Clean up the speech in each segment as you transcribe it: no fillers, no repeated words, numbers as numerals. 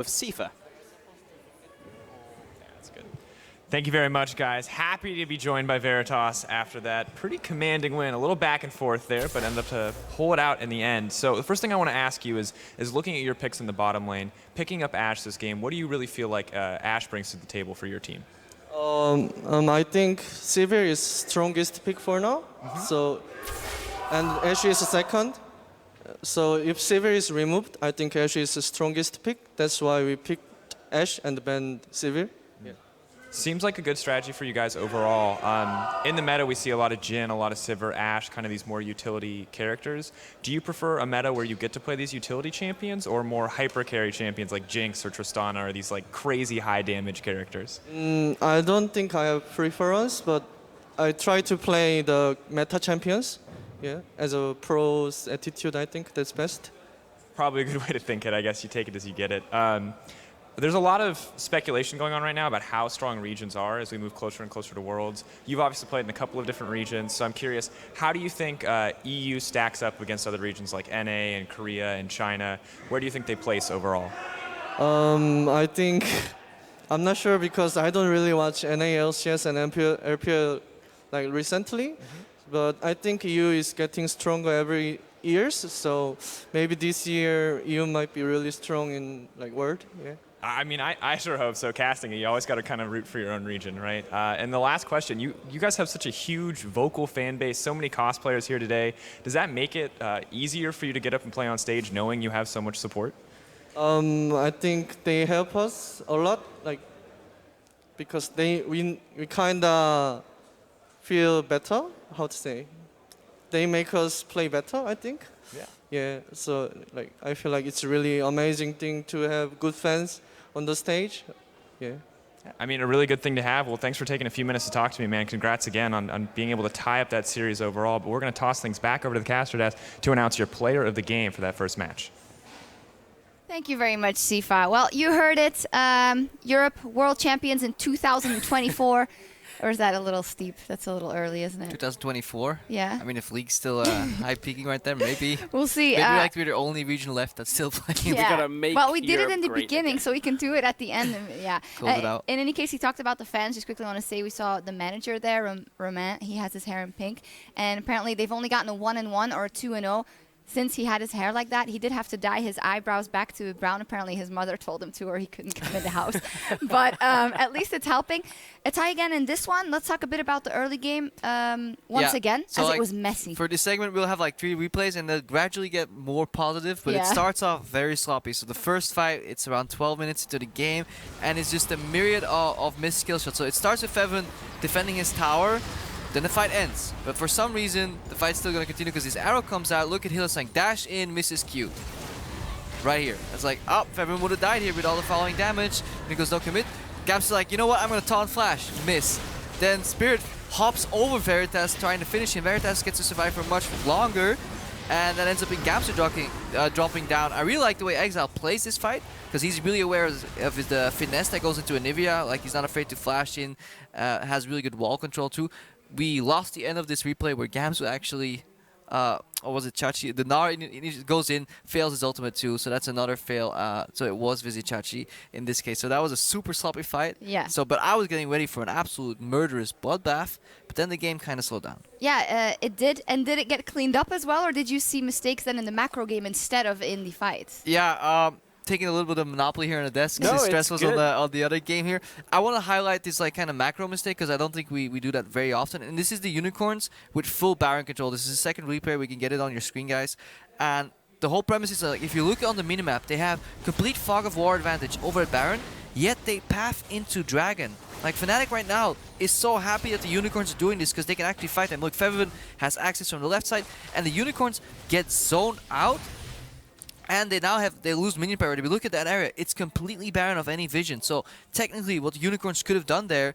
with Sifa. That's good. Thank you very much, guys. Happy to be joined by Veritas after that pretty commanding win. A little back and forth there, but ended up to pull it out in the end. So the first thing I want to ask you is looking at your picks in the bottom lane, picking up Ashe this game, what do you really feel like Ashe brings to the table for your team? I think Sivir is strongest pick for now. So, and Ashe is second. So if Sivir is removed, I think Ashe is the strongest pick. That's why we picked Ashe and banned Sivir. Seems like a good strategy for you guys overall. In the meta, we see a lot of Jhin, a lot of Sivir, Ashe, kind of these more utility characters. Do you prefer a meta where you get to play these utility champions or more hyper carry champions like Jinx or Tristana or these like crazy high damage characters? I don't think I have preference, but I try to play the meta champions. Yeah, as a pro's attitude, I think that's best. Probably a good way to think it. I guess you take it as you get it. There's a lot of speculation going on right now about how strong regions are as we move closer and closer to Worlds. You've obviously played in a couple of different regions, so I'm curious, how do you think EU stacks up against other regions like NA and Korea and China? Where do you think they place overall? I think, I'm not sure because I don't really watch NA, LCS, and LPL like recently, but I think EU is getting stronger every years, so maybe this year EU might be really strong in like World. Yeah. I mean, I sure hope so. Casting it, you always got to kind of root for your own region, right? And the last question, you guys have such a huge vocal fan base, so many cosplayers here today. Does that make it easier for you to get up and play on stage knowing you have so much support? I think they help us a lot, like because we kind of feel better. How to say? They make us play better, I think. Yeah. Yeah. So like I feel like it's a really amazing thing to have good fans on the stage. Yeah. I mean, a really good thing to have. Well, thanks for taking a few minutes to talk to me, man. Congrats again on being able to tie up that series overall. But we're going to toss things back over to the caster desk to announce your player of the game for that first match. Thank you very much, Sifa. Well, you heard it. Europe World Champions in 2024. Or is that a little steep? That's a little early, isn't it? 2024? Yeah. I mean, if League's still high peaking right there, maybe. We'll see. Maybe like we're the only region left that's still playing. Yeah. gotta make well, we did it Europe in the great beginning, again. so we can do it at the end. Yeah. Close it out. In any case, he talked about the fans. Just quickly want to say we saw the manager there, Romain. He has his hair in pink. And apparently they've only gotten a 1-1 or a 2-0. Since he had his hair like that, he did have to dye his eyebrows back to brown. Apparently, his mother told him to, or he couldn't come in the house. But at least it's helping. A tie again in this one. Let's talk a bit about the early game once again, so as like it was messy. For this segment, we'll have like 3 replays, and they'll gradually get more positive. But it starts off very sloppy. So the first fight, it's around 12 minutes into the game, and it's just a myriad of missed skill shots. So it starts with Fevin defending his tower. Then the fight ends, but for some reason, the fight's still going to continue because his arrow comes out. Look at Hylissang, dash in, misses Q. Right here. It's like, oh, Fevin would have died here with all the following damage. And he goes, no commit. Gaps is like, you know what, I'm going to taunt flash. Miss. Then Spirit hops over Veritas, trying to finish him. Veritas gets to survive for much longer, and that ends up in Gamster dropping down. I really like the way Exile plays this fight, because he's really aware of the finesse that goes into Anivia. Like, he's not afraid to flash in, has really good wall control too. We lost the end of this replay where Gamsu actually, or was it Chachi? The Gnar goes in, fails his ultimate too, so that's another fail. So it was Vizichachi in this case. So that was a super sloppy fight. Yeah. So, but I was getting ready for an absolute murderous bloodbath, but then the game kind of slowed down. Yeah, it did. And did it get cleaned up as well, or did you see mistakes then in the macro game instead of in the fights? Yeah, taking a little bit of monopoly here on the desk because stress was on the other game here. I want to highlight this like kind of macro mistake because I don't think we do that very often. And this is the Unicorns with full Baron control. This is the second replay. We can get it on your screen, guys. And the whole premise is like, if you look on the minimap, they have complete fog of war advantage over at Baron, yet they path into Dragon. Like, Fnatic right now is so happy that the Unicorns are doing this because they can actually fight them. Look, Fevin has access from the left side, and the Unicorns get zoned out. And they lose minion priority. But look at that area. It's completely barren of any vision. So technically what the Unicorns could have done there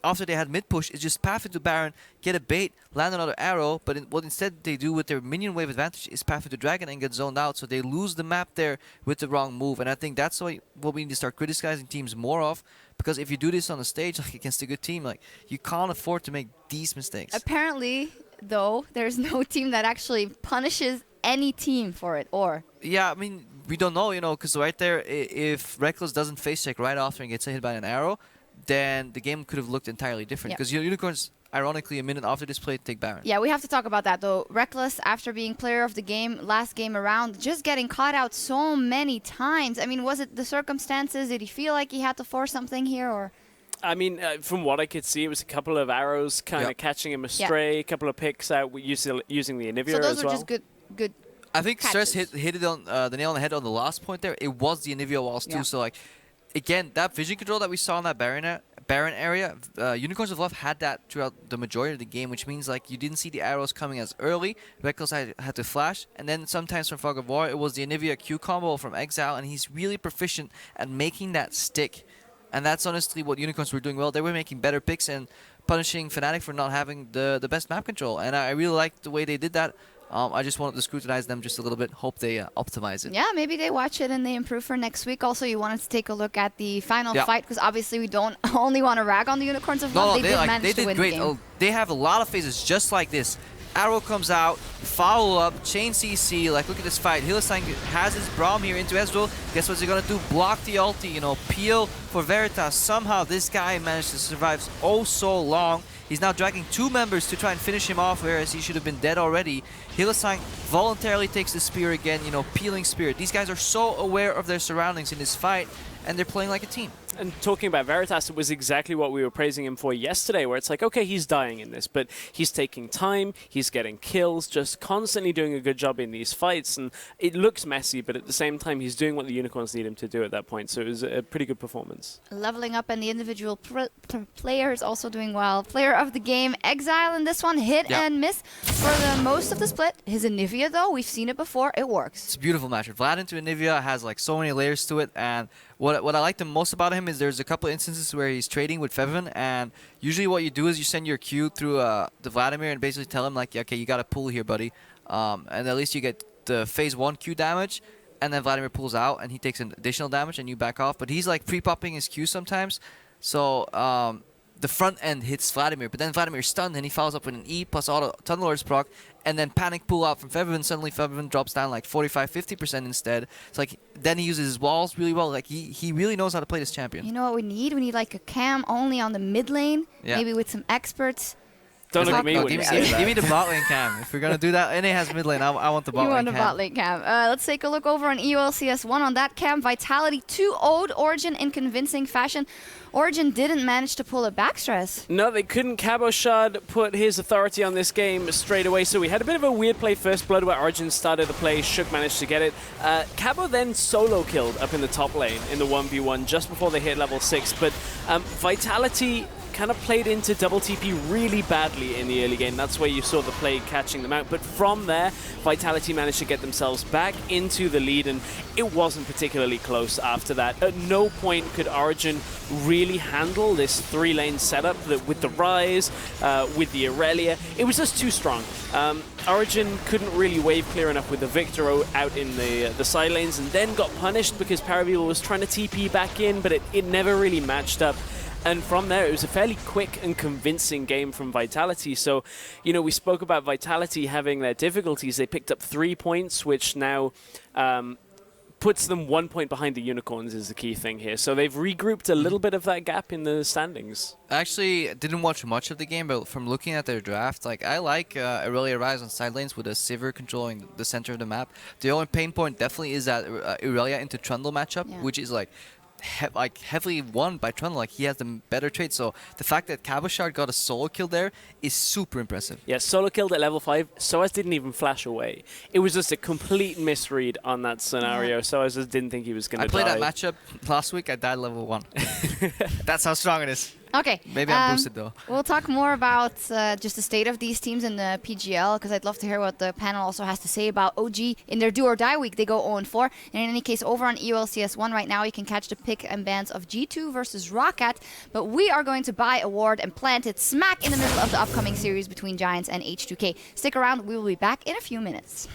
after they had mid push is just path into Baron, get a bait, land another arrow. But what instead they do with their minion wave advantage is path into Dragon and get zoned out. So they lose the map there with the wrong move. And I think that's what we need to start criticizing teams more of. Because if you do this on the stage like against a good team, like you can't afford to make these mistakes. Apparently, though, there's no team that actually punishes any team for it, or? Yeah, I mean, we don't know, because right there, if Reckless doesn't face check right after and gets hit by an arrow, then the game could have looked entirely different. Because Unicorns, ironically, a minute after this play, take Baron. Yeah, we have to talk about that though. Reckless, after being player of the game last game around, just getting caught out so many times. I mean, was it the circumstances? Did he feel like he had to force something here, or? I mean, from what I could see, it was a couple of arrows kind of catching him astray, a couple of picks out using the Anivia as well. So those were just good. I think catches. Stress hit it on the nail on the head on the last point there. It was the Anivia walls too. So like, again, that vision control that we saw in that Baron area, Unicorns of Love had that throughout the majority of the game, which means like you didn't see the arrows coming as early. Reckless had to flash, and then sometimes from Fog of War, it was the Anivia Q combo from Exile, and he's really proficient at making that stick. And that's honestly what Unicorns were doing well. They were making better picks and punishing Fnatic for not having the best map control. And I really liked the way they did that. I just wanted to scrutinize them just a little bit. Hope they optimize it. Yeah, maybe they watch it and they improve for next week. Also, you wanted to take a look at the final fight, because obviously we don't only want to rag on the Unicorns of Love. They did great. The game. They have a lot of phases just like this. Arrow comes out, follow up, chain CC. Like, look at this fight. Hylissang has his Braum here into Ezreal. Guess what he's gonna do? Block the ulti, peel for Veritas. Somehow this guy managed to survive so long. He's now dragging 2 members to try and finish him off, whereas he should have been dead already. Hylissang voluntarily takes the spear again, peeling spear. These guys are so aware of their surroundings in this fight, and they're playing like a team. And talking about Veritas, it was exactly what we were praising him for yesterday, where it's like, okay, he's dying in this, but he's taking time, he's getting kills, just constantly doing a good job in these fights, and it looks messy, but at the same time, he's doing what the Unicorns need him to do at that point, so it was a pretty good performance. Leveling up, and the individual players also doing well. Player of the game, Exile in this one, hit and miss for the most of the split. His Anivia, though, we've seen it before, it works. It's a beautiful matchup. Vlad into Anivia has like so many layers to it, and what I like the most about him is there's a couple of instances where he's trading with Feven, and usually what you do is you send your Q through the Vladimir and basically tell him like, okay, you got to pull here, buddy, and at least you get the phase 1 Q damage, and then Vladimir pulls out and he takes an additional damage and you back off. But he's like pre-popping his Q sometimes, so the front end hits Vladimir, but then Vladimir's stunned and he follows up with an E plus auto Tunnel Lord's proc, and then panic pull out from Feven. Suddenly Feven drops down like 45-50% instead. It's like then he uses his walls really well. Like he really knows how to play this champion. You know what we need? We need like a cam only on the mid lane, maybe with some experts. Don't look at me. Give me the bot lane cam. If we're gonna do that, NA has mid lane. I want the bot lane cam. You want the bot lane cam. Let's take a look over on EOLCS 1 on that cam. Vitality 2-0'd Origin in convincing fashion. Origin didn't manage to pull a backstress. No, they couldn't. Cabochard put his authority on this game straight away, so we had a bit of a weird play first blood where Origin started the play, Shook managed to get it. Cabo then solo killed up in the top lane in the 1v1 just before they hit level 6, but Vitality kind of played into double TP really badly in the early game. That's where you saw the play catching them out. But from there, Vitality managed to get themselves back into the lead, and it wasn't particularly close after that. At no point could Origin really handle this 3-lane setup with the Rise, with the Aurelia. It was just too strong. Origin couldn't really wave clear enough with the Victor out in the side lanes, and then got punished because Paravel was trying to TP back in, but it never really matched up. And from there, it was a fairly quick and convincing game from Vitality. So, we spoke about Vitality having their difficulties. They picked up 3 points, which now puts them 1 point behind the Unicorns is the key thing here. So they've regrouped a little bit of that gap in the standings. I actually didn't watch much of the game, but from looking at their draft, I like Aurelia Rise on side lanes with a Sivir controlling the center of the map. The only pain point definitely is that Aurelia into Trundle matchup, which is heavily won by Trundle. He has the better trade. So the fact that Cabochard got a solo kill there is super impressive. Yeah, solo killed at level 5. Soaz didn't even flash away. It was just a complete misread on that scenario. Soaz just didn't think he was going to die. I played that matchup last week. I died level 1. That's how strong it is. Okay. Maybe I'm boosted though. We'll talk more about just the state of these teams in the PGL, because I'd love to hear what the panel also has to say about OG in their do or die week. They go 0-4. And in any case, over on EOLCS 1 right now, you can catch the pick and bans of G2 versus Roccat. But we are going to buy a ward and plant it smack in the middle of the upcoming series between Giants and H2K. Stick around. We will be back in a few minutes.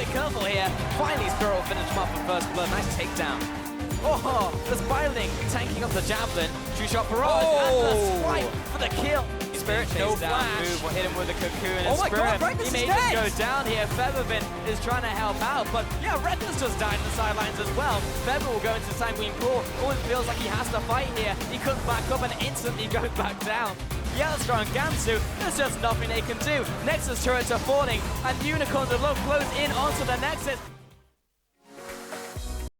bit careful here. Finally, Spirit will finish him up for first blood. Nice takedown. Oh, the Spiraling tanking up the Javelin. True shot barrage and the swipe for the kill. Spirit no flash. Move will hit him with a cocoon. Oh my Spirit, god, Reckless he is may dead! just go down here. Feathervin is trying to help out, but yeah, Reckless just died in the sidelines as well. Feather will go into the Sanguine Pool. Always feels like he has to fight here. He comes back up and instantly goes back down. Yellowstar and Gamsu, there's just nothing they can do. Nexus turrets are falling, and Unicorns are close in onto the Nexus.